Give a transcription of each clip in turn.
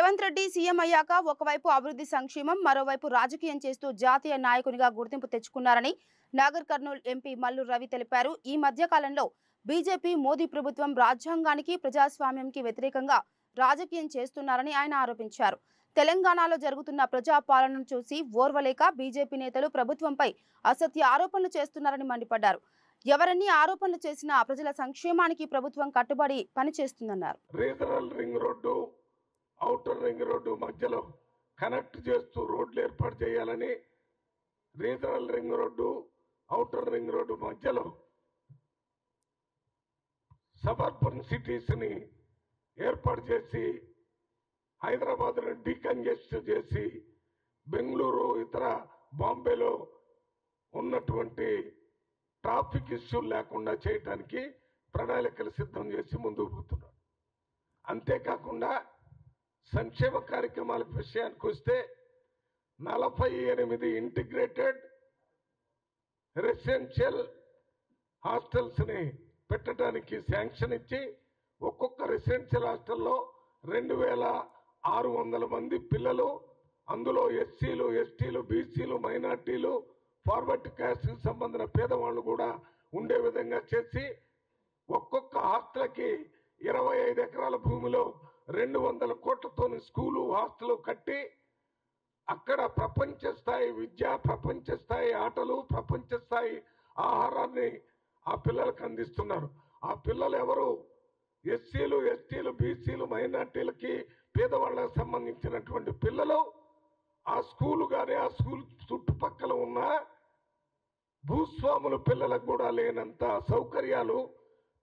Revanth Reddy CM అయ్యాక ఒకవైపు అభివృద్ధి సంక్షేమం మరోవైపు రాజకీయం చేస్తూ జాతీయ నాయకునిగా గుర్తింపు తెచ్చుకున్నారని నాగర్ కర్నూల్ ఎంపీ మల్లు రవి తెలిపారు. ఈ మధ్య కాలంలో బీజేపీ మోదీ ప్రభుత్వం రాజ్యాంగానికి ప్రజాస్వామ్యానికి వ్యతిరేకంగా రాజకీయం చేస్తున్నారని ఆయన ఆరోపించారు. తెలంగాణలో జరుగుతున్న ప్రజా పాలనను చూసి ఓర్వలేక బీజేపీ నేతలు ప్రభుత్వంపై అసత్య ఆరోపణలు చేస్తున్నారని మండిపడ్డారు. ఎవరన్నీ ఆరోపణలు చేసినా ప్రజల సంక్షేమానికి ప్రభుత్వం కట్టుబడి పనిచేస్తుందన్నారు. ఔటర్ రింగ్ రోడ్డు మధ్యలో కనెక్ట్ చేస్తూ రోడ్లు ఏర్పాటు చేయాలని, regional ring road outer ring road మధ్యలో సబర్బన్ సిటీస్ ని ఏర్పాటు చేసి హైదరాబాద్ను డీకంజెస్ట్ చేసి బెంగళూరు ఇతర బాంబేలో ఉన్నటువంటి ట్రాఫిక్ ఇష్యూ లేకుండా చేయడానికి ప్రణాళికలు సిద్ధం చేసి ముందుకు పోతున్నారు. అంతేకాకుండా సంక్షేమ కార్యక్రమాల విషయానికి వస్తే 48 ఇంటిగ్రేటెడ్ రెసిడెన్షియల్ హాస్టల్స్ ని పెట్టడానికి శాంక్షన్ ఇచ్చి ఒక్కొక్క రెసిడెన్షియల్ హాస్టల్లో 2600 మంది పిల్లలు, అందులో ఎస్సీలు, ఎస్టీలు, బీసీలు, మైనార్టీలు, ఫార్వర్డ్ క్యాస్ట్ సంబంధించిన పేదవాళ్ళు కూడా ఉండే విధంగా చేసి ఒక్కొక్క హాస్టల్కి 25 ఎకరాల భూమిలో 200 కోట్లతో స్కూలు హాస్టల్ కట్టి అక్కడ ప్రపంచ స్థాయి విద్య, ప్రపంచ స్థాయి ఆటలు, ప్రపంచ స్థాయి ఆహారాన్ని ఆ పిల్లలకు అందిస్తున్నారు. ఆ పిల్లలు ఎవరు? ఎస్సీలు, ఎస్టీలు, బీసీలు, మైనార్టీలకి, పేదవాళ్ళకి సంబంధించినటువంటి పిల్లలు. ఆ స్కూలు కానీ ఆ స్కూల్ చుట్టుపక్కల ఉన్న భూస్వాముల పిల్లలకు కూడా లేనంత సౌకర్యాలు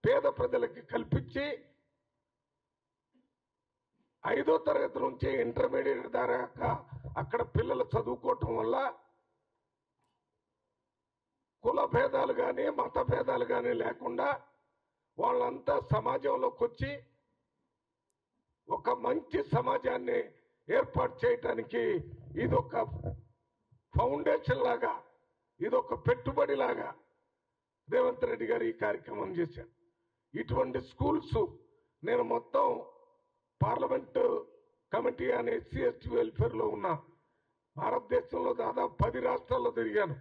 పేద ప్రజలకి కల్పించి 5వ తరగతి నుంచి ఇంటర్మీడియట్ దాకా అక్కడ పిల్లలు చదువుకోవటం వల్ల కుల భేదాలు కానీ మత భేదాలు కానీ లేకుండా వాళ్ళంతా సమాజంలోకి వచ్చి ఒక మంచి సమాజాన్ని ఏర్పాటు చేయటానికి ఇదొక ఫౌండేషన్ లాగా, ఇదొక పెట్టుబడి లాగా రేవంత్ రెడ్డి గారు ఈ కార్యక్రమం చేశారు. ఇటువంటి స్కూల్స్ నేను మొత్తం పార్లమెంట్ కమిటీ అనే ఎస్సీ ఎస్టీ వెల్ఫేర్లో ఉన్న భారతదేశంలో దాదాపు 10 రాష్ట్రాల్లో తిరిగాను.